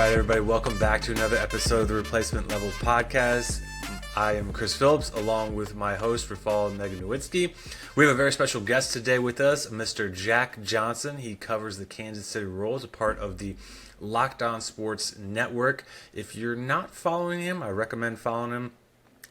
right, everybody, welcome back to another episode of the Replacement Level Podcast. I am Chris Phillips, along with my host, Rafal Megan Nowitsky. We have a very special guest today with us, Mr. Jack Johnson. He covers the Kansas City Royals, a part of the Locked On Sports Network. If you're not following him, I recommend following him.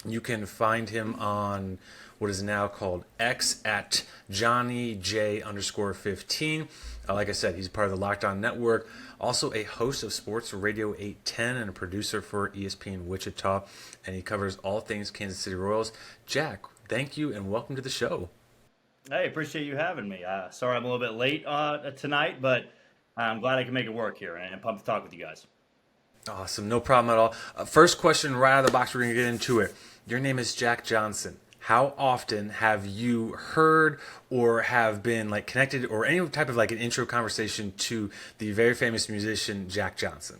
You can find him on what is now called X at JohnnyJ_15. Like I said, he's part of the Locked On Network, also a host of Sports Radio 810 and a producer for ESPN Wichita, and he covers all things Kansas City Royals. Jack, thank you and welcome to the show. Hey, appreciate you having me. Sorry I'm a little bit late tonight, but I'm glad I can make it work here and pumped to talk with you guys. Awesome, no problem at all. First question right out of the box, we're going to get into it. Your name is Jack Johnson. How often have you heard or have been connected or any type of an intro conversation to the very famous musician Jack Johnson?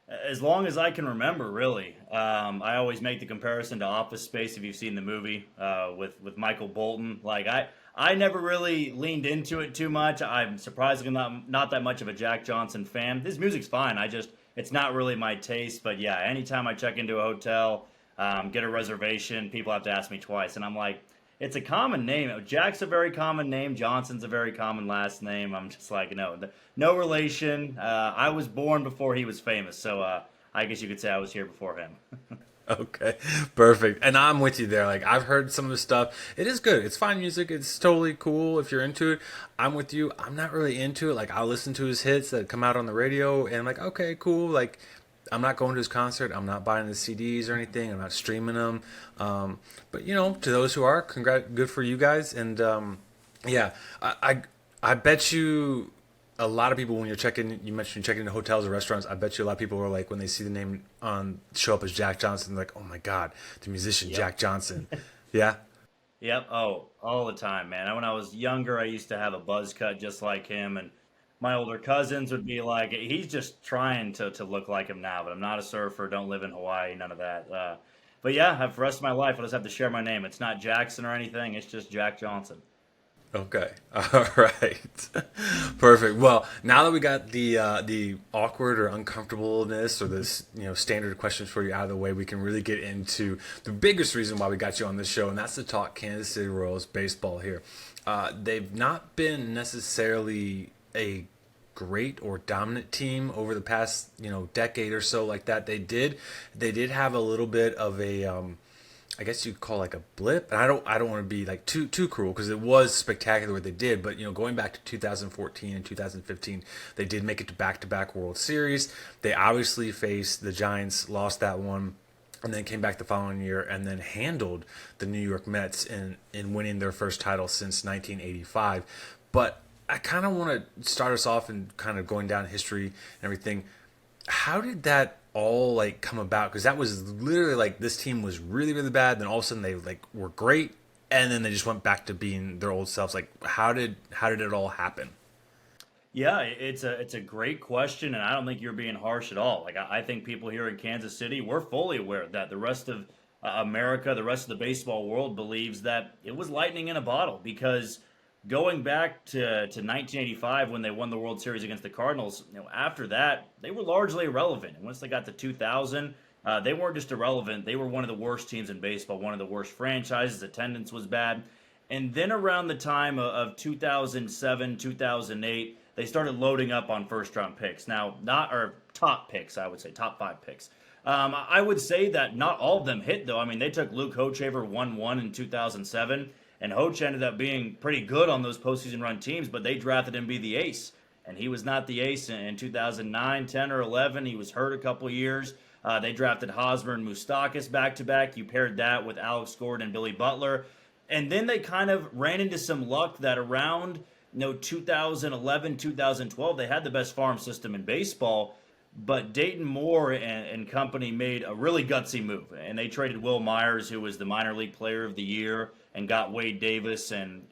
As long as I can remember, really. I always make the comparison to Office Space, if you've seen the movie, with Michael Bolton. I never really leaned into it too much. I'm surprisingly not that much of a Jack Johnson fan. His music's fine. It's not really my taste. But yeah, anytime I check into a hotel, get a reservation, people have to ask me twice. And I'm like, it's a common name. Jack's a very common name. Johnson's a very common last name. I'm just like, no relation. I was born before he was famous. So I guess you could say I was here before him. Okay, perfect. And I'm with you there. I've heard some of the stuff. It is good. It's fine music. It's totally cool if you're into it. I'm with you. I'm not really into it. I'll listen to his hits that come out on the radio and I'm like, okay, cool. I'm not going to his concert. I'm not buying the CDs or anything. I'm not streaming them. But to those who are, good for you guys. And yeah, I bet you a lot of people when you mentioned you're checking into hotels or restaurants. I bet you a lot of people are when they see the name show up as Jack Johnson, they're like, oh my God, the musician Jack Johnson. Yeah. Yep. Oh, all the time, man. When I was younger, I used to have a buzz cut just like him, and my older cousins would be like, he's just trying to look like him now, but I'm not a surfer, don't live in Hawaii, none of that. But yeah, for the rest of my life, I just have to share my name. It's not Jackson or anything, it's just Jack Johnson. Okay. All right. Perfect. Well, now that we got the awkward or uncomfortableness or this, standard questions for you out of the way, we can really get into the biggest reason why we got you on this show, and that's to talk Kansas City Royals baseball here. They've not been necessarily a great or dominant team over the past, decade or so like that. They did have a little bit of a I guess you'd call a blip, and I don't want to be too cruel because it was spectacular what they did. But going back to 2014 and 2015, they did make it to back-to-back World Series. They obviously faced the Giants, lost that one, and then came back the following year and then handled the New York Mets in winning their first title since 1985. But I kind of want to start us off and kind of going down history and everything. How did that all come about? Because that was literally this team was really, really bad. Then all of a sudden they were great, and then they just went back to being their old selves. How did it all happen? Yeah, it's a great question, and I don't think you're being harsh at all. I think people here in Kansas City, we're fully aware of that. The rest of America, the rest of the baseball world believes that it was lightning in a bottle because going back to 1985 when they won the World Series against the Cardinals, after that, they were largely irrelevant. And once they got to 2000, they weren't just irrelevant. They were one of the worst teams in baseball, one of the worst franchises. Attendance was bad. And then around the time of 2007, 2008, they started loading up on first-round picks. Now, top picks, I would say, top 5 picks. I would say that not all of them hit, though. They took Luke Hochevar 1-1 in 2007. And Hoch ended up being pretty good on those postseason run teams, but they drafted him to be the ace. And he was not the ace in 2009, 10, or 11. He was hurt a couple years. They drafted Hosmer and Moustakas back-to-back. You paired that with Alex Gordon and Billy Butler. And then they kind of ran into some luck that around 2011, 2012, they had the best farm system in baseball. But Dayton Moore and company made a really gutsy move. And they traded Will Myers, who was the minor league player of the year, and got Wade Davis and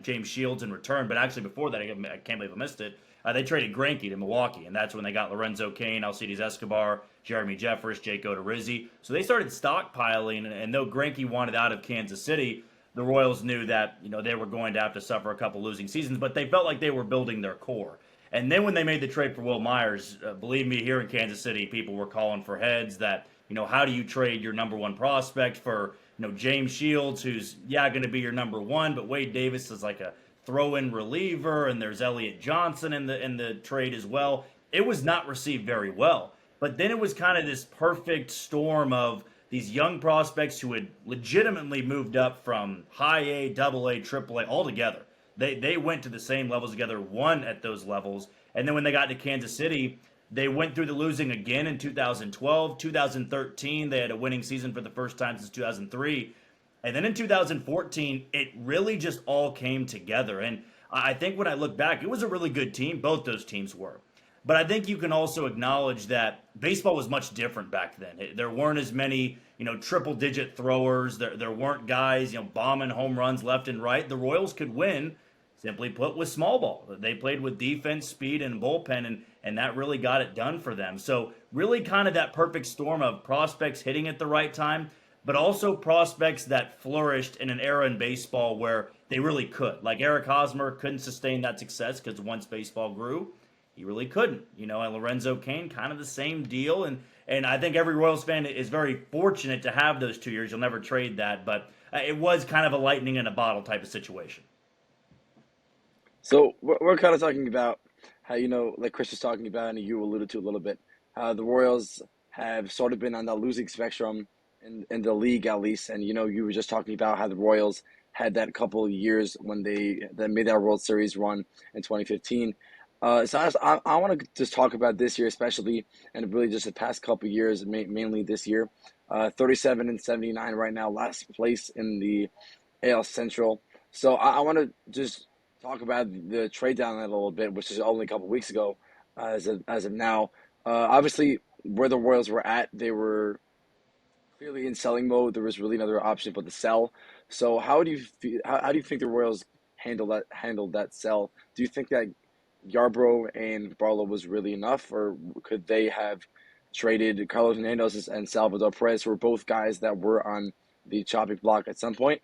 James Shields in return. But actually before that, I can't believe I missed it, they traded Greinke to Milwaukee, and that's when they got Lorenzo Cain, Alcides Escobar, Jeremy Jeffress, Jake Odorizzi. So they started stockpiling, and though Greinke wanted out of Kansas City, the Royals knew that they were going to have to suffer a couple losing seasons, but they felt like they were building their core. And then when they made the trade for Will Myers, believe me, here in Kansas City, people were calling for heads that, how do you trade your number one prospect for, James Shields, who's, yeah, going to be your number one, but Wade Davis is like a throw-in reliever, and there's Elliott Johnson in the trade as well. It was not received very well. But then it was kind of this perfect storm of these young prospects who had legitimately moved up from high A, double A, triple A altogether. They went to the same levels together, won at those levels. And then when they got to Kansas City, they went through the losing again in 2012. 2013, they had a winning season for the first time since 2003. And then in 2014, it really just all came together. And I think when I look back, it was a really good team. Both those teams were. But I think you can also acknowledge that baseball was much different back then. There weren't as many, triple digit throwers. There weren't guys, bombing home runs left and right. The Royals could win, simply put, with small ball. They played with defense, speed, and bullpen, and that really got it done for them. So really kind of that perfect storm of prospects hitting at the right time, but also prospects that flourished in an era in baseball where they really could. Like Eric Hosmer couldn't sustain that success because once baseball grew, he really couldn't. And Lorenzo Cain, kind of the same deal. And I think every Royals fan is very fortunate to have those 2 years. You'll never trade that, but it was kind of a lightning in a bottle type of situation. So we're kind of talking about how, like Chris was talking about, and you alluded to a little bit, how the Royals have sort of been on the losing spectrum in the league, at least. And, you were just talking about how the Royals had that couple of years when they made that World Series run in 2015. So I want to just talk about this year especially, and really just the past couple of years, mainly this year. 37 and 79 right now, last place in the AL Central. So I want to just talk about the trade down a little bit, which is only a couple of weeks ago, as of now. Obviously, where the Royals were at, they were clearly in selling mode. There was really another option but to sell. So how do you feel, how do you think the Royals handled that sell? Do you think that Yarbrough and Barlow was really enough, or could they have traded Carlos Hernandez and Salvador Perez, who were both guys that were on the chopping block at some point?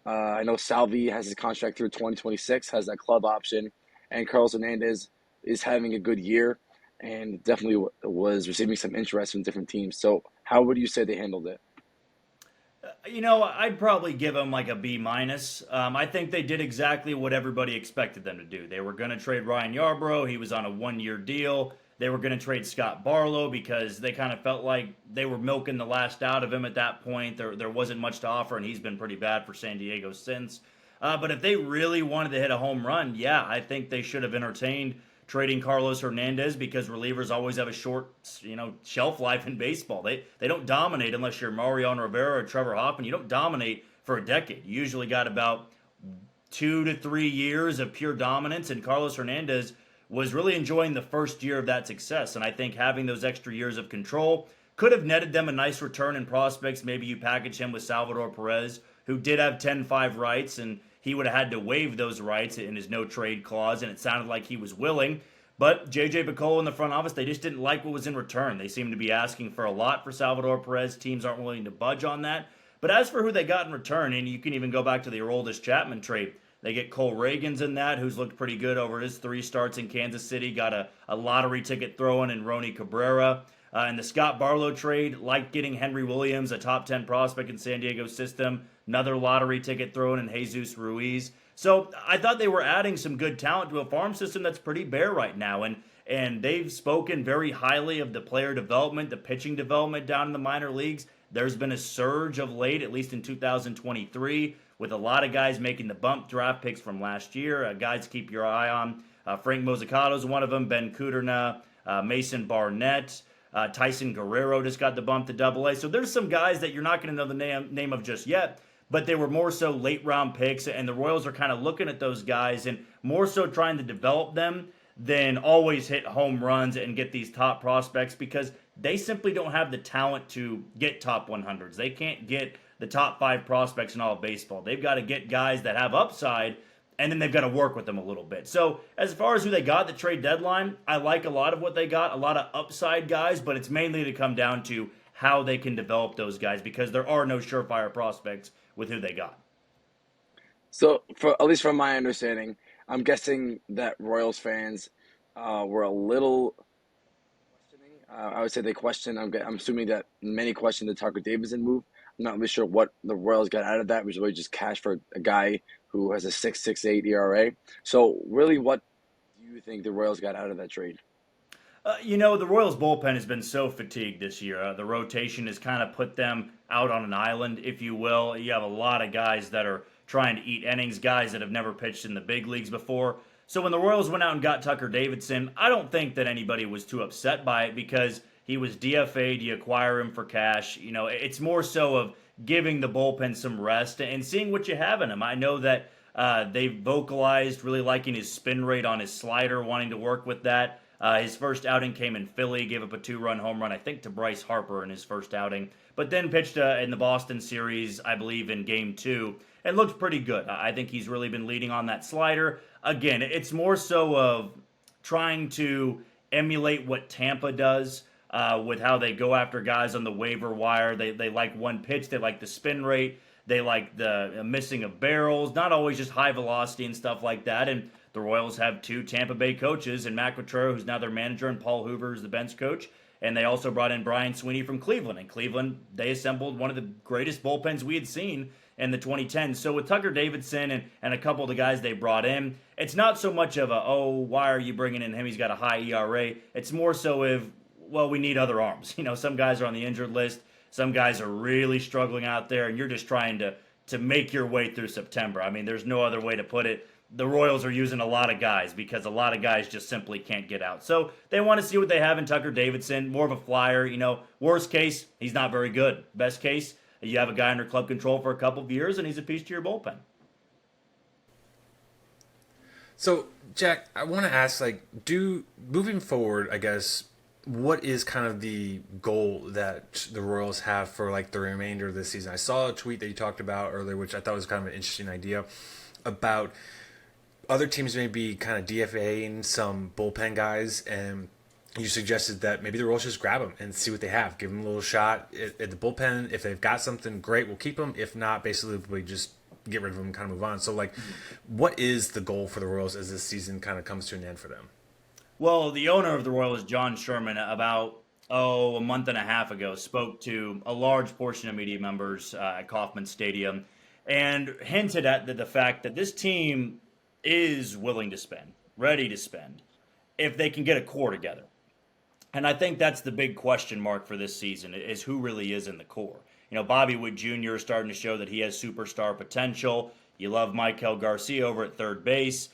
I know Salvi has his contract through 2026, has that club option, and Carlos Hernandez is having a good year and definitely was receiving some interest from different teams. So how would you say they handled it? I'd probably give them like a B minus. I think they did exactly what everybody expected them to do. They were going to trade Ryan Yarbrough. He was on a 1 year deal. They were going to trade Scott Barlow because they kind of felt like they were milking the last out of him at that point. There wasn't much to offer, and he's been pretty bad for San Diego since. But if they really wanted to hit a home run, yeah, I think they should have entertained trading Carlos Hernandez because relievers always have a short, shelf life in baseball. They don't dominate unless you're Mariano Rivera or Trevor Hoffman. You don't dominate for a decade. You usually got about 2 to 3 years of pure dominance, and Carlos Hernandez was really enjoying the first year of that success. And I think having those extra years of control could have netted them a nice return in prospects. Maybe you package him with Salvador Perez, who did have 10-5 rights, and he would have had to waive those rights in his no-trade clause, and it sounded like he was willing. But J.J. Picollo in the front office, they just didn't like what was in return. They seemed to be asking for a lot for Salvador Perez. Teams aren't willing to budge on that. But as for who they got in return, and you can even go back to the Aroldis Chapman trade, they get Cole Reagans in that, who's looked pretty good over his 3 starts in Kansas City. Got a lottery ticket thrown in Rony Cabrera. In the Scott Barlow trade, like getting Henry Williams, a top 10 prospect in San Diego's system. Another lottery ticket thrown in Jesus Ruiz. So I thought they were adding some good talent to a farm system that's pretty bare right now. And they've spoken very highly of the player development, the pitching development down in the minor leagues. There's been a surge of late, at least in 2023, with a lot of guys making the bump, draft picks from last year. Guys to keep your eye on. Frank Mozzicato is one of them. Ben Kudrna, Mason Barnett. Tyson Guerrero just got the bump to Double-A. So there's some guys that you're not going to know the name of just yet, but they were more so late round picks, and the Royals are kind of looking at those guys and more so trying to develop them than always hit home runs and get these top prospects because they simply don't have the talent to get top 100s. They can't get the top 5 prospects in all of baseball. They've got to get guys that have upside, and then they've got to work with them a little bit. So as far as who they got at the trade deadline, I like a lot of what they got, a lot of upside guys, but it's mainly to come down to how they can develop those guys because there are no surefire prospects with who they got. So, for at least from my understanding, I'm guessing that Royals fans were a little questioning. I would say they question. I'm assuming that many question the Tucker Davidson move. I'm not really sure what the Royals got out of that, which was really just cash for a guy who has a 6.68 ERA. So really, what do you think the Royals got out of that trade? The Royals bullpen has been so fatigued this year. The rotation has kind of put them out on an island, if you will. You have a lot of guys that are trying to eat innings, guys that have never pitched in the big leagues before. So when the Royals went out and got Tucker Davidson, I don't think that anybody was too upset by it because he was DFA'd. You acquire him for cash. It's more so of giving the bullpen some rest and seeing what you have in him. I know that they vocalized really liking his spin rate on his slider, wanting to work with that. His first outing came in Philly, gave up a 2-run home run, I think, to Bryce Harper in his first outing, but then pitched in the Boston series, I believe, in game two, and looked pretty good. I think he's really been leading on that slider. Again, it's more so of trying to emulate what Tampa does with how they go after guys on the waiver wire. They like one pitch, they like the spin rate, they like the missing of barrels, not always just high velocity and stuff like that. And the Royals have two Tampa Bay coaches, and Matt Quatraro, who's now their manager, and Paul Hoover is the bench coach. And they also brought in Brian Sweeney from Cleveland. And Cleveland, they assembled one of the greatest bullpens we had seen in the 2010s. So with Tucker Davidson and a couple of the guys they brought in, it's not so much of why are you bringing in him? He's got a high ERA. It's more so we need other arms. Some guys are on the injured list. Some guys are really struggling out there, and you're just trying to make your way through September. I mean, there's no other way to put it. The Royals are using a lot of guys because a lot of guys just simply can't get out. So they want to see what they have in Tucker Davidson, more of a flyer. Worst case, he's not very good. Best case, you have a guy under club control for a couple of years and he's a piece to your bullpen. So, Jack, I want to ask, moving forward, I guess, what is kind of the goal that the Royals have for the remainder of this season? I saw a tweet that you talked about earlier, which I thought was kind of an interesting idea about other teams may be kind of DFAing some bullpen guys, and you suggested that maybe the Royals just grab them and see what they have. Give them a little shot at the bullpen. If they've got something great, we'll keep them. If not, basically we just get rid of them and kind of move on. So, what is the goal for the Royals as this season kind of comes to an end for them? Well, the owner of the Royals, John Sherman, about a month and a half ago, spoke to a large portion of media members at Kauffman Stadium and hinted at the fact that this team is willing to spend, ready to spend, if they can get a core together. And I think that's the big question mark for this season is who really is in the core. Bobby Witt Jr. is starting to show that he has superstar potential. You love Maikel Garcia over at third base.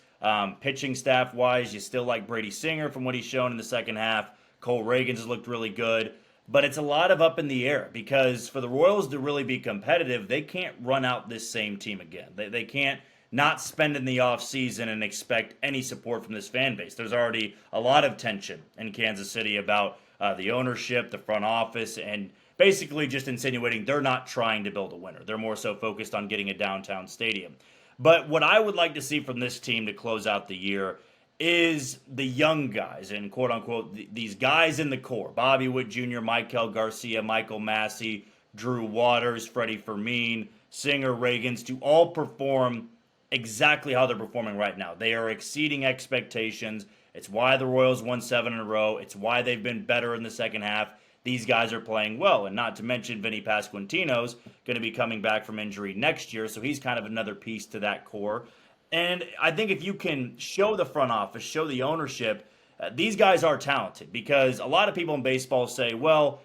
Pitching staff-wise, you still like Brady Singer from what he's shown in the second half. Cole Reagans has looked really good. But it's a lot of up in the air because for the Royals to really be competitive, they can't run out this same team again. They can't not spend in the offseason and expect any support from this fan base. There's already a lot of tension in Kansas City about the ownership, the front office, and basically just insinuating they're not trying to build a winner. They're more so focused on getting a downtown stadium. But what I would like to see from this team to close out the year is the young guys, and quote unquote, these guys in the core. Bobby Witt Jr., Maikel Garcia, Michael Massey, Drew Waters, Freddie Fermin, Singer, Reagans, to all perform exactly how they're performing right now. They are exceeding expectations. It's why the Royals won 7 in a row. It's why they've been better in the second half. These guys are playing well, and not to mention Vinny Pasquantino's going to be coming back from injury next year, so he's kind of another piece to that core. And I think if you can show the front office, show the ownership, these guys are talented because a lot of people in baseball say, well,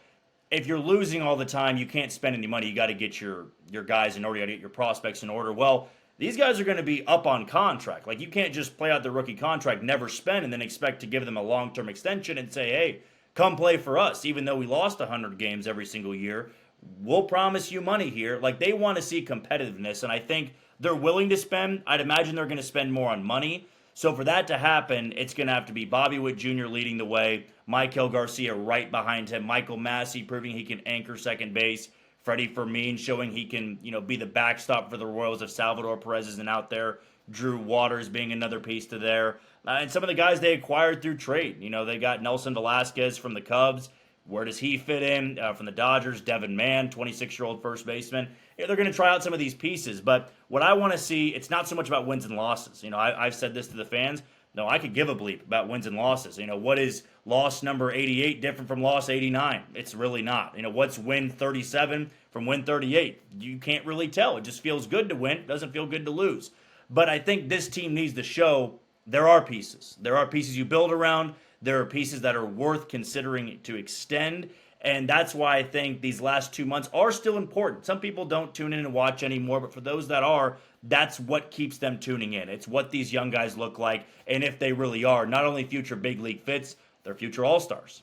if you're losing all the time, you can't spend any money. You got to get your guys in order. You got to get your prospects in order. Well, these guys are going to be up on contract. You can't just play out the rookie contract, never spend, and then expect to give them a long-term extension and say, hey, come play for us. Even though we lost 100 games every single year, we'll promise you money here. They want to see competitiveness, and I think they're willing to spend. I'd imagine they're going to spend more on money. So for that to happen, it's going to have to be Bobby Witt Jr. leading the way, Maikel Garcia right behind him, Michael Massey proving he can anchor second base, Freddie Fermin showing he can, be the backstop for the Royals if Salvador Perez isn't out there, Drew Waters being another piece to there, and some of the guys they acquired through trade. They got Nelson Velasquez from the Cubs. Where does he fit in? From the Dodgers, Devin Mann, 26-year-old first baseman. They're going to try out some of these pieces, but what I want to see, it's not so much about wins and losses. I've said this to the fans. No, I could give a bleep about wins and losses. What is loss number 88 different from loss 89? It's really not. What's win 37 from win 38? You can't really tell. It just feels good to win. It doesn't feel good to lose. But I think this team needs to show there are pieces. There are pieces you build around. There are pieces that are worth considering to extend. And that's why I think these last 2 months are still important. Some people don't tune in and watch anymore, but for those that are, that's what keeps them tuning in. It's what these young guys look like, and if they really are not only future big league fits, they're future all-stars.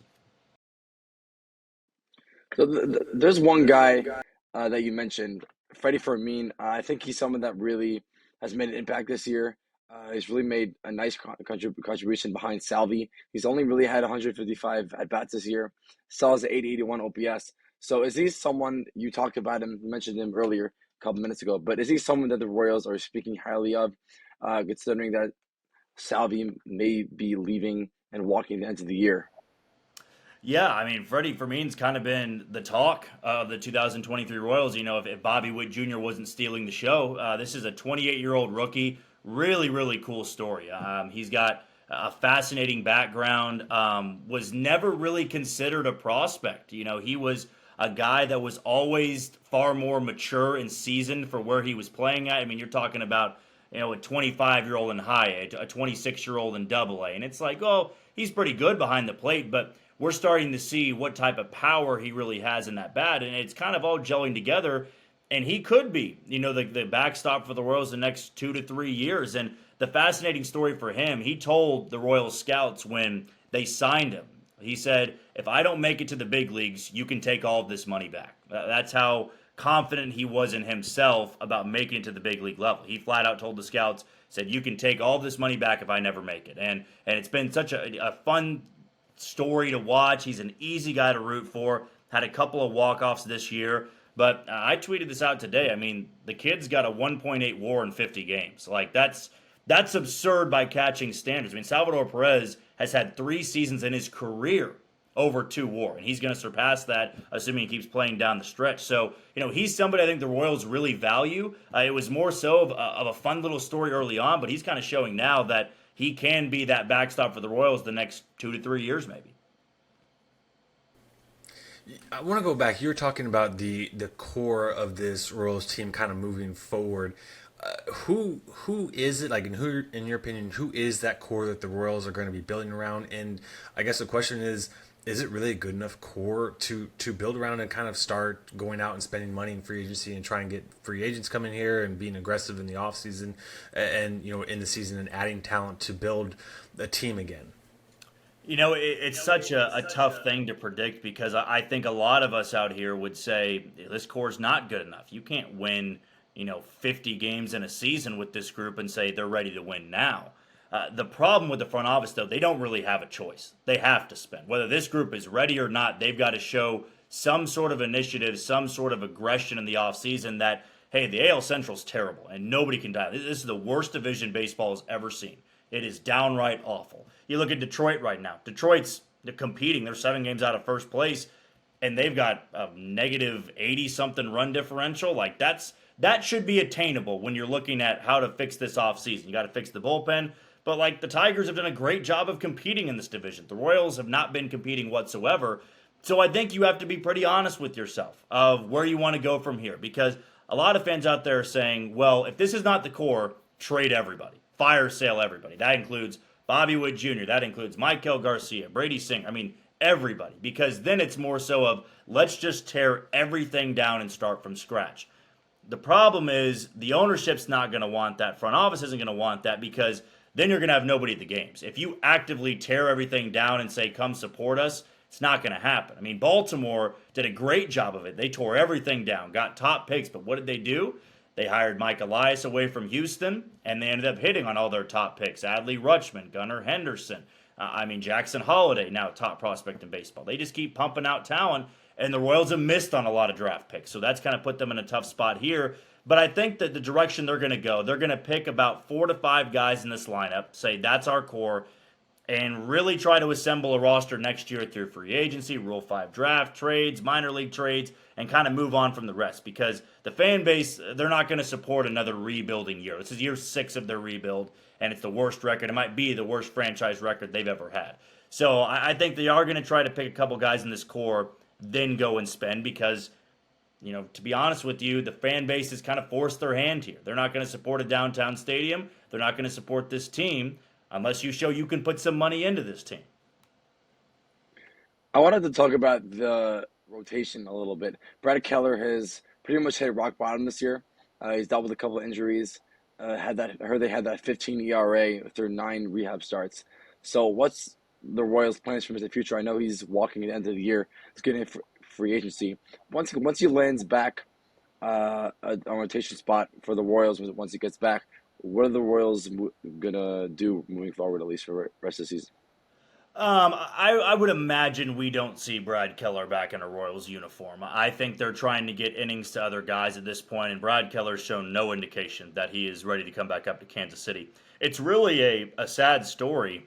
So there's one guy that you mentioned, Freddie Fermin. I think he's someone that really has made an impact this year. He's really made a nice contribution behind Salvi. He's only really had 155 at bats this year. Still has an 881 OPS. So is he someone, you talked about him, you mentioned him earlier a couple minutes ago, but is he someone that the Royals are speaking highly of, considering that Salvi may be leaving and walking at the end of the year? Yeah, I mean, Freddie Fermin's kind of been the talk of the 2023 Royals. If Bobby Witt Jr. wasn't stealing the show, this is a 28-year-old rookie. Really, really cool story. He's got a fascinating background. Was never really considered a prospect. He was a guy that was always far more mature and seasoned for where he was playing at. I mean, you're talking about a 25-year-old in high A, a 26-year-old in double A. And it's like, oh, he's pretty good behind the plate, but we're starting to see what type of power he really has in that bat. And it's kind of all gelling together. And he could be, the backstop for the Royals the next 2 to 3 years. And the fascinating story for him, he told the Royal scouts when they signed him, he said, if I don't make it to the big leagues, you can take all of this money back. That's how confident he was in himself about making it to the big league level. He flat out told the scouts, said, you can take all this money back if I never make it. And it's been such a fun story to watch. He's an easy guy to root for. Had a couple of walk-offs this year. But I tweeted this out today. I mean, the kid's got a 1.8 WAR in 50 games. Like, that's absurd by catching standards. I mean, Salvador Perez has had 3 seasons in his career over 2 WAR, and he's going to surpass that, assuming he keeps playing down the stretch. So, he's somebody I think the Royals really value. It was more so of a fun little story early on, but he's kind of showing now that he can be that backstop for the Royals the next 2 to 3 years, maybe. I want to go back. You were talking about the core of this Royals team kind of moving forward. Who is it? Like, in your opinion, who is that core that the Royals are going to be building around? And I guess the question is it really a good enough core to build around and kind of start going out and spending money in free agency and try and get free agents coming here and being aggressive in the offseason and in the season and adding talent to build a team again? It's such a tough thing to predict because I think a lot of us out here would say this core's not good enough. You can't win, 50 games in a season with this group and say they're ready to win now. The problem with the front office, though, they don't really have a choice. They have to spend. Whether this group is ready or not, they've got to show some sort of initiative, some sort of aggression in the offseason that, hey, the AL Central's terrible and nobody can die. This is the worst division baseball has ever seen. It is downright awful. You look at Detroit right now. Detroit's competing. They're 7 games out of first place, and they've got a negative 80-something run differential. Like, that should be attainable when you're looking at how to fix this offseason. You got to fix the bullpen. But, like, the Tigers have done a great job of competing in this division. The Royals have not been competing whatsoever. So I think you have to be pretty honest with yourself of where you want to go from here. Because a lot of fans out there are saying, well, if this is not the core, trade everybody. Fire sale everybody. That includes Bobby Witt Jr., that includes Maikel Garcia, Brady Singer. I mean, everybody. Because then it's more so of let's just tear everything down and start from scratch. The problem is the ownership's not going to want that. Front office isn't going to want that because then you're going to have nobody at the games. If you actively tear everything down and say, come support us, it's not going to happen. I mean, Baltimore did a great job of it. They tore everything down, got top picks, but what did they do? They hired Mike Elias away from Houston, and they ended up hitting on all their top picks. Adley Rutschman, Gunnar Henderson. Jackson Holliday, now top prospect in baseball. They just keep pumping out talent, and the Royals have missed on a lot of draft picks. So that's kind of put them in a tough spot here. But I think that the direction they're going to go, they're going to pick about 4 to 5 guys in this lineup, say that's our core, and really try to assemble a roster next year through free agency, Rule 5 draft, trades, minor league trades, and kind of move on from the rest, because the fan base, they're not going to support another rebuilding year. This is year 6 of their rebuild, and it's the worst record. It might be the worst franchise record they've ever had. So I think they are going to try to pick a couple guys in this core, then go and spend, because to be honest with you, the fan base has kind of forced their hand here. They're not going to support a downtown stadium. They're not going to support this team unless you show you can put some money into this team. I wanted to talk about the rotation a little bit. Brad Keller has pretty much hit rock bottom this year. He's dealt with a couple of injuries. I heard they had that 15 ERA through 9 rehab starts. So what's the Royals' plans for the future? I know he's walking at the end of the year. He's getting free agency. Once he lands back a rotation spot for the Royals, once he gets back, what are the Royals gonna do moving forward, at least for the rest of the season? I would imagine we don't see Brad Keller back in a Royals uniform. I think they're trying to get innings to other guys at this point, and Brad Keller's shown no indication that he is ready to come back up to Kansas City. It's really a sad story,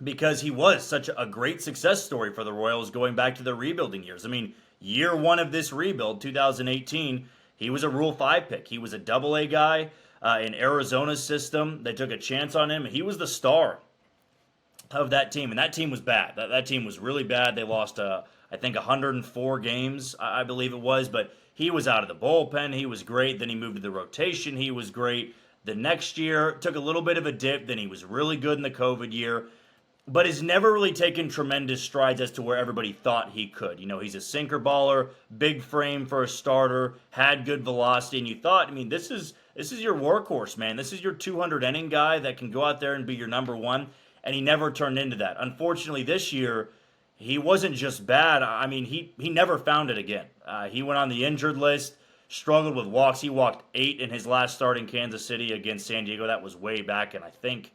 because he was such a great success story for the Royals going back to their rebuilding years. I mean, year 1 of this rebuild, 2018, he was a Rule 5 pick. He was a Double-A guy in Arizona's system. They took a chance on him. He was the star of that team, and that team was bad. That team was really bad. They lost, I think, 104 games, I believe it was, but he was out of the bullpen. He was great. Then he moved to the rotation. He was great. The next year, took a little bit of a dip. Then he was really good in the COVID year, but has never really taken tremendous strides as to where everybody thought he could. He's a sinker baller, big frame for a starter, had good velocity, and you thought, this is your workhorse, man. This is your 200 inning guy that can go out there and be your number one. And he never turned into that. Unfortunately, this year, he wasn't just bad. He never found it again. He went on the injured list, struggled with walks. He walked 8 in his last start in Kansas City against San Diego. That was way back in, I think,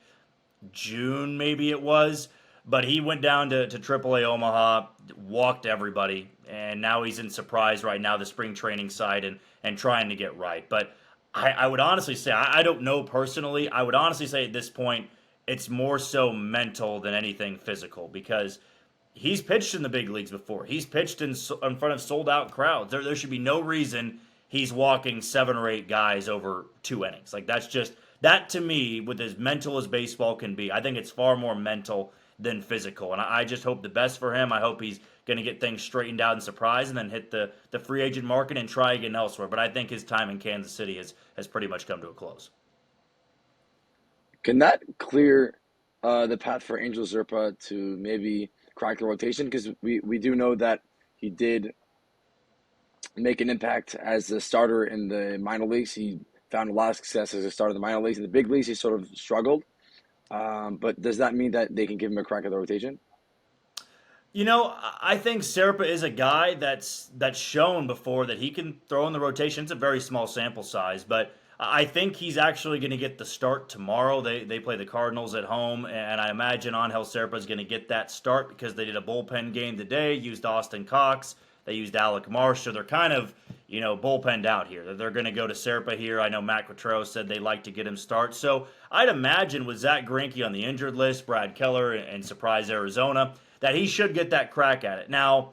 June maybe it was. But he went down to AAA Omaha, walked everybody, and now he's in Surprise right now, the spring training side, and trying to get right. But I would honestly say, I don't know personally, I would honestly say at this point, it's more so mental than anything physical, because he's pitched in the big leagues before. He's pitched in front of sold-out crowds. There should be no reason he's walking 7 or 8 guys over 2 innings. That to me, with as mental as baseball can be, I think it's far more mental than physical. And I just hope the best for him. I hope he's going to get things straightened out in Surprise and then hit the free agent market and try again elsewhere. But I think his time in Kansas City has pretty much come to a close. Can that clear the path for Angel Zerpa to maybe crack the rotation? Because we do know that he did make an impact as a starter in the minor leagues. He found a lot of success as a starter in the minor leagues. In the big leagues, he sort of struggled. But does that mean that they can give him a crack at the rotation? I think Serpa is a guy that's shown before that he can throw in the rotation. It's a very small sample size, but I think he's actually going to get the start tomorrow. They play the Cardinals at home, and I imagine Angel Serpa is going to get that start because they did a bullpen game today, used Austin Cox, they used Alec Marsh, so they're kind of, bullpenned out here. They're going to go to Serpa here. I know Matt Quatrero said they like to get him start. So I'd imagine with Zach Greinke on the injured list, Brad Keller and Surprise Arizona, that he should get that crack at it. Now,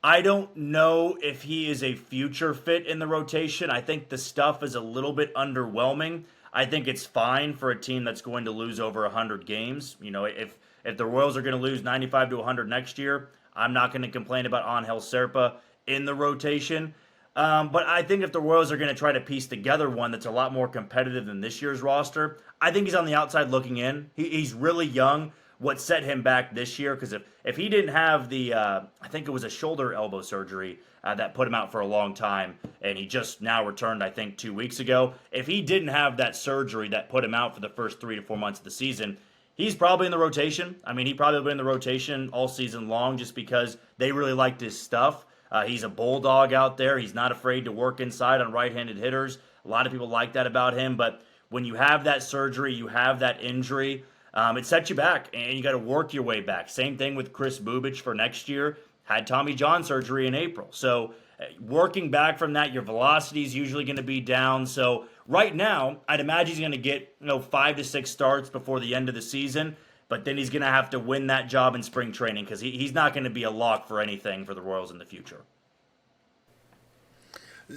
I don't know if he is a future fit in the rotation. I think the stuff is a little bit underwhelming. I think it's fine for a team that's going to lose over 100 games. If the Royals are going to lose 95 to 100 next year, I'm not going to complain about Angel Serpa in the rotation. But I think if the Royals are going to try to piece together one that's a lot more competitive than this year's roster, I think he's on the outside looking in. He's really young. What set him back this year, because if he didn't have the, I think it was a shoulder elbow surgery that put him out for a long time, and he just now returned, I think, 2 weeks ago. If he didn't have that surgery that put him out for the first 3 to 4 months of the season, he's probably in the rotation. He probably been in the rotation all season long just because they really liked his stuff. He's a bulldog out there. He's not afraid to work inside on right-handed hitters. A lot of people like that about him, but when you have that surgery, you have that injury, it sets you back, and you got to work your way back. Same thing with Chris Bubich for next year. Had Tommy John surgery in April. So working back from that, your velocity is usually going to be down. So right now, I'd imagine he's going to get 5 to 6 starts before the end of the season. But then he's going to have to win that job in spring training because he's not going to be a lock for anything for the Royals in the future.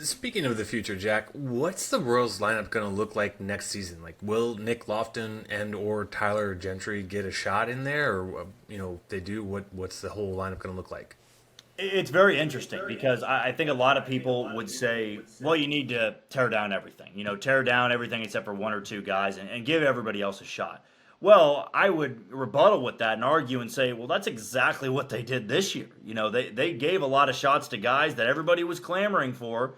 Speaking of the future, Jack, what's the Royals lineup going to look like next season? Like, will Nick Lofton and or Tyler Gentry get a shot in there, or if they do, what's the whole lineup going to look like? It's very interesting because I think a lot of people would say, well, you need to tear down everything. Tear down everything except for one or two guys and give everybody else a shot. Well, I would rebuttal with that and argue and say, well, that's exactly what they did this year. They gave a lot of shots to guys that everybody was clamoring for,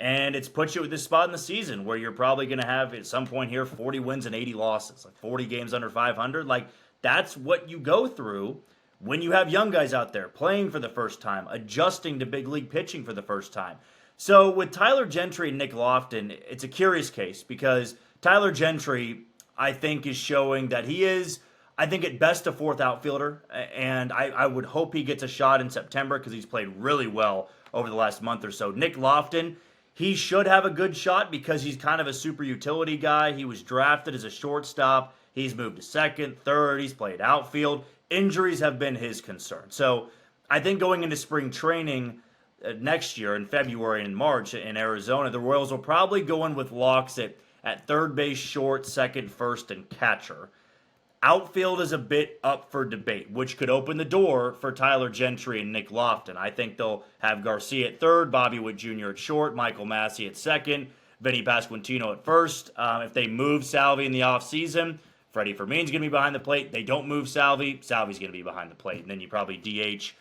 and it's put you at this spot in the season where you're probably going to have at some point here 40 wins and 80 losses, like 40 games under 500. Like, that's what you go through when you have young guys out there playing for the first time, adjusting to big league pitching for the first time. So with Tyler Gentry and Nick Lofton, it's a curious case because Tyler Gentry, I think, is showing that he is, I think, at best a fourth outfielder. And I would hope he gets a shot in September because he's played really well over the last month or so. Nick Lofton, he should have a good shot because he's kind of a super utility guy. He was drafted as a shortstop. He's moved to second, third. He's played outfield. Injuries have been his concern. So I think going into spring training next year in February and March in Arizona, the Royals will probably go in with locks at third base, short, second, first, and catcher. Outfield is a bit up for debate, which could open the door for Tyler Gentry and Nick Lofton. I think they'll have Garcia at third, Bobby Witt Jr. at short, Michael Massey at second, Vinny Pasquantino at first. If they move Salvi in the offseason, Freddie Fermin's going to be behind the plate. They don't move Salvi. Salvi's going to be behind the plate. And then you probably DH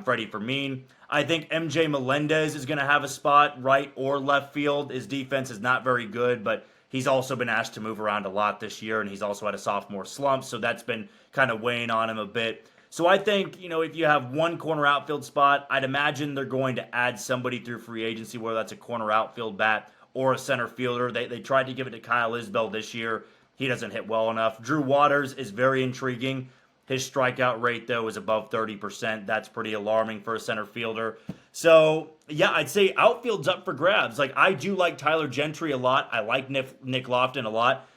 Freddie Fermin. I think MJ Melendez is going to have a spot right or left field. His defense is not very good, but he's also been asked to move around a lot this year, and he's also had a sophomore slump, so that's been kind of weighing on him a bit. So I think, if you have one corner outfield spot, I'd imagine they're going to add somebody through free agency, whether that's a corner outfield bat or a center fielder. They tried to give it to Kyle Isbell this year. He doesn't hit well enough. Drew Waters is very intriguing. His strikeout rate, though, is above 30%. That's pretty alarming for a center fielder. So, yeah, I'd say outfield's up for grabs. Like, I do like Tyler Gentry a lot. I like Nick Lofton a lot.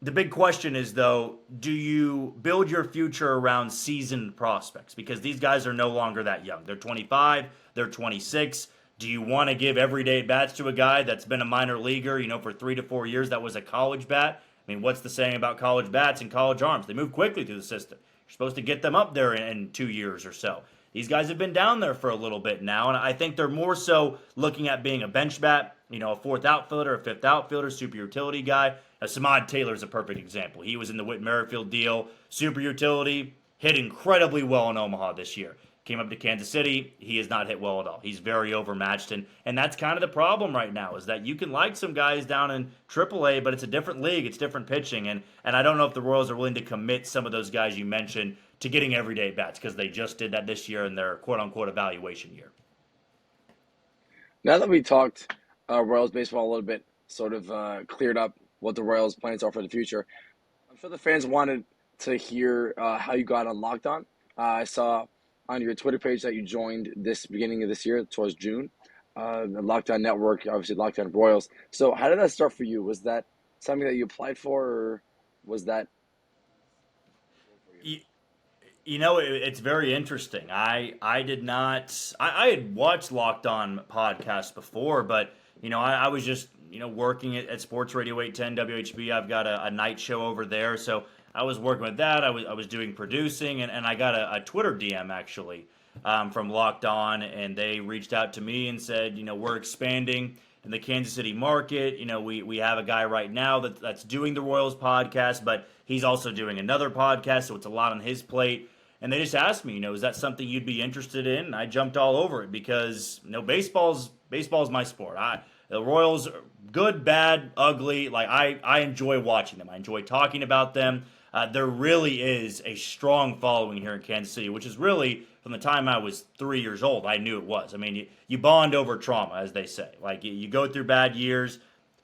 The big question is, though, do you build your future around seasoned prospects? Because these guys are no longer that young. They're 25, they're 26. Do you want to give everyday bats to a guy that's been a minor leaguer, for 3 to 4 years that was a college bat? I mean, what's the saying about college bats and college arms? They move quickly through the system. You're supposed to get them up there in 2 years or so. These guys have been down there for a little bit now, and I think they're more so looking at being a bench bat, a fourth outfielder, a fifth outfielder, super utility guy. Samad Taylor is a perfect example. He was in the Whit Merrifield deal, super utility, hit incredibly well in Omaha this year. Came up to Kansas City, he has not hit well at all. He's very overmatched, and that's kind of the problem right now, is that you can like some guys down in AAA, but it's a different league, it's different pitching, and I don't know if the Royals are willing to commit some of those guys you mentioned to getting everyday bats, because they just did that this year in their quote-unquote evaluation year. Now that we talked Royals baseball a little bit, sort of cleared up what the Royals' plans are for the future, I'm sure the fans wanted to hear how you got on Locked On. I saw on your Twitter page that you joined this beginning of this year, towards June, the Locked On Network, obviously Locked On Royals. So how did that start for you? Was that something that you applied for, or was that? It's very interesting. I did not. I had watched Locked On podcasts before, but I was just working at Sports Radio 810 WHB. I've got a night show over there, so I was working with that. I was doing producing, and I got a Twitter DM actually from Locked On, and they reached out to me and said, we're expanding in the Kansas City market. We have a guy right now that's doing the Royals podcast, but he's also doing another podcast, so it's a lot on his plate. And they just asked me, is that something you'd be interested in? And I jumped all over it because, baseball's my sport. The Royals, good, bad, ugly. Like I enjoy watching them. I enjoy talking about them. There really is a strong following here in Kansas City, which is really from the time I was 3 years old. I knew it was. I mean, you bond over trauma, as they say. Like you go through bad years.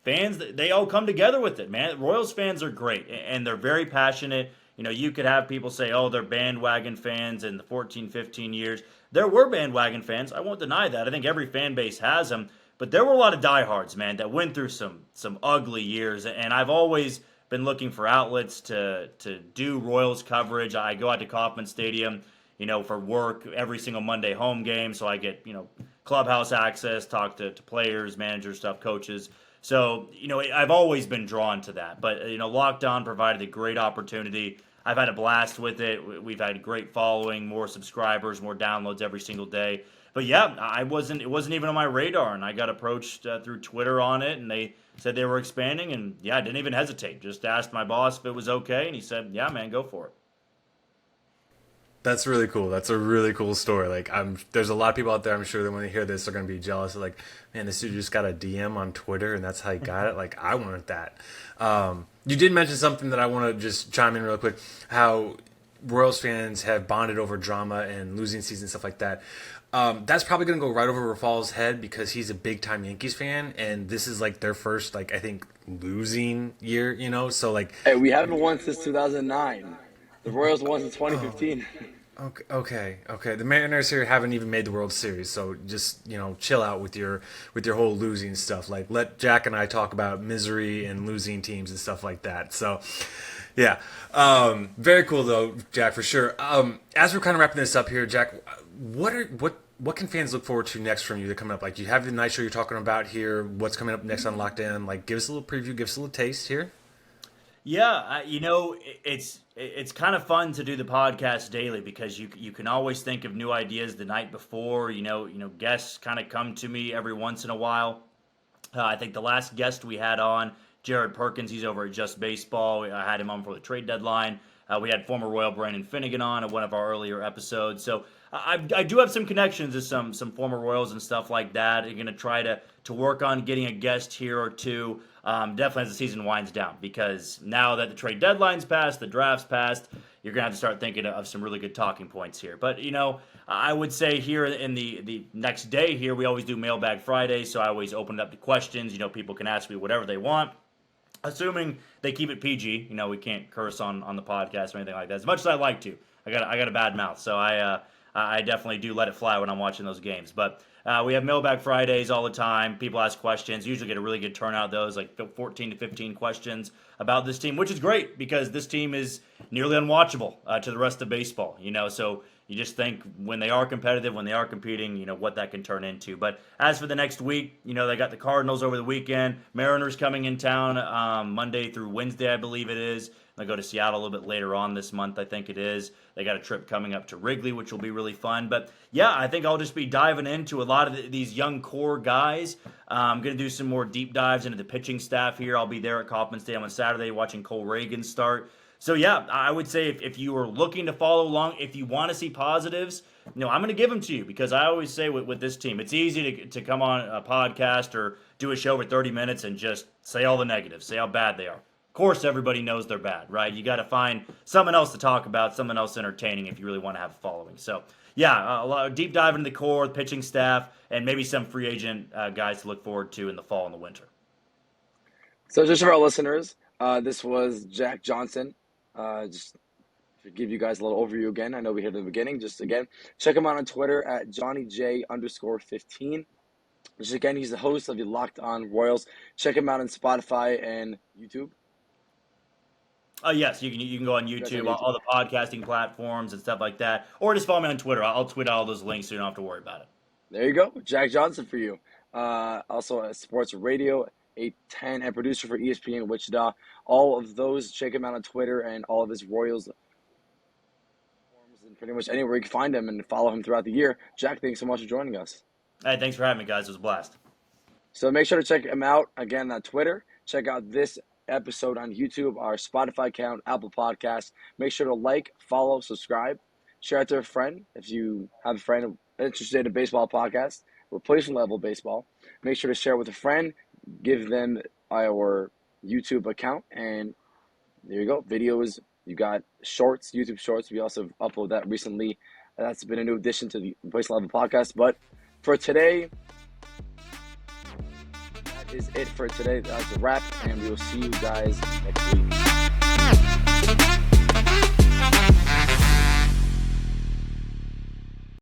Fans, they all come together with it, man. Royals fans are great, and they're very passionate. You could have people say, oh, they're bandwagon fans in the 14, 15 years. There were bandwagon fans. I won't deny that. I think every fan base has them. But there were a lot of diehards, man, that went through some ugly years. And I've always been looking for outlets to do Royals coverage. I go out to Kauffman Stadium, for work every single Monday home game. So I get, clubhouse access, talk to players, managers, stuff, coaches. So, I've always been drawn to that. But, Locked On provided a great opportunity. I've had a blast with it. We've had a great following, more subscribers, more downloads every single day. But yeah, it wasn't even on my radar, and I got approached through Twitter on it, and they said they were expanding, and yeah, I didn't even hesitate. Just asked my boss if it was okay, and he said, "Yeah, man, go for it." That's really cool. That's a really cool story. Like, there's a lot of people out there, I'm sure, that when they hear this are going to be jealous. Like, man, this dude just got a DM on Twitter and that's how he got it. Like, I wanted that. You did mention something that I want to just chime in real quick. How Royals fans have bonded over drama and losing season, stuff like that. That's probably going to go right over Rafal's head because he's a big time Yankees fan, and this is like their first, like, I think, losing year. So like, Hey, we haven't won since 2009. The Royals won in 2015. okay. The Mariners here haven't even made the World Series, so just chill out with your whole losing stuff. Like, let Jack and I talk about misery and losing teams and stuff like that. So, yeah, very cool though, Jack, for sure. As we're kind of wrapping this up here, Jack, what can fans look forward to next from you that coming up? Like, you have the night show you're talking about here. What's coming up next on Locked In? Like, give us a little preview, give us a little taste here. Yeah, it's kind of fun to do the podcast daily because you can always think of new ideas the night before. Guests kind of come to me every once in a while. I think the last guest we had on, Jared Perkins, he's over at Just Baseball. I had him on for the trade deadline. We had former Royal Brandon Finnegan on at one of our earlier episodes. So I do have some connections to some former Royals and stuff like that. I'm going to try to work on getting a guest here or two. Definitely as the season winds down, because now that the trade deadline's passed, the draft's passed, you're going to have to start thinking of some really good talking points here. But, I would say here in the next day here, we always do Mailbag Friday, so I always open it up to questions. People can ask me whatever they want, assuming they keep it PG. We can't curse on the podcast or anything like that, as much as I like to. I got a bad mouth, so I definitely do let it fly when I'm watching those games. But we have Mailbag Fridays all the time. People ask questions. Usually get a really good turnout of those, like 14 to 15 questions about this team, which is great because this team is nearly unwatchable to the rest of baseball. So you just think when they are competitive, when they are competing, what that can turn into. But as for the next week, they got the Cardinals over the weekend. Mariners coming in town Monday through Wednesday, I believe it is. They'll go to Seattle a little bit later on this month, I think it is. They got a trip coming up to Wrigley, which will be really fun. But yeah, I think I'll just be diving into a lot of these young core guys. I'm going to do some more deep dives into the pitching staff here. I'll be there at Kauffman Stadium on Saturday watching Cole Reagan start. So yeah, I would say if you are looking to follow along, if you want to see positives, I'm going to give them to you, because I always say with this team, it's easy to come on a podcast or do a show for 30 minutes and just say all the negatives, say how bad they are. Of course, everybody knows they're bad, right? You got to find someone else to talk about, someone else entertaining if you really want to have a following. So, yeah, a lot of deep dive into the core, the pitching staff, and maybe some free agent guys to look forward to in the fall and the winter. So just for our listeners, this was Jack Johnson. Just to give you guys a little overview again. I know we hit the beginning. Just again, check him out on Twitter at JohnnyJ_15. Just again, he's the host of the Locked On Royals. Check him out on Spotify and YouTube. Yes, you can go on YouTube, all the podcasting platforms and stuff like that, or just follow me on Twitter. I'll tweet all those links so you don't have to worry about it. There you go, Jack Johnson for you. Also a sports radio 810 and producer for ESPN Wichita. All of those, check him out on Twitter and all of his Royals and pretty much anywhere you can find him and follow him throughout the year. Jack, thanks so much for joining us. Hey, thanks for having me, guys. It was a blast. So make sure to check him out again on Twitter. Check out this episode on YouTube, our Spotify account, Apple Podcasts. Make sure to like, follow, subscribe, share it to a friend if you have a friend interested in baseball podcast, replacement level baseball. Make sure to share with a friend, give them our YouTube account, and there you go. Videos, you got shorts, YouTube shorts. We also uploaded that recently. That's been a new addition to the replacement level podcast. But for today, that is it for today. That's a wrap, and we will see you guys next week.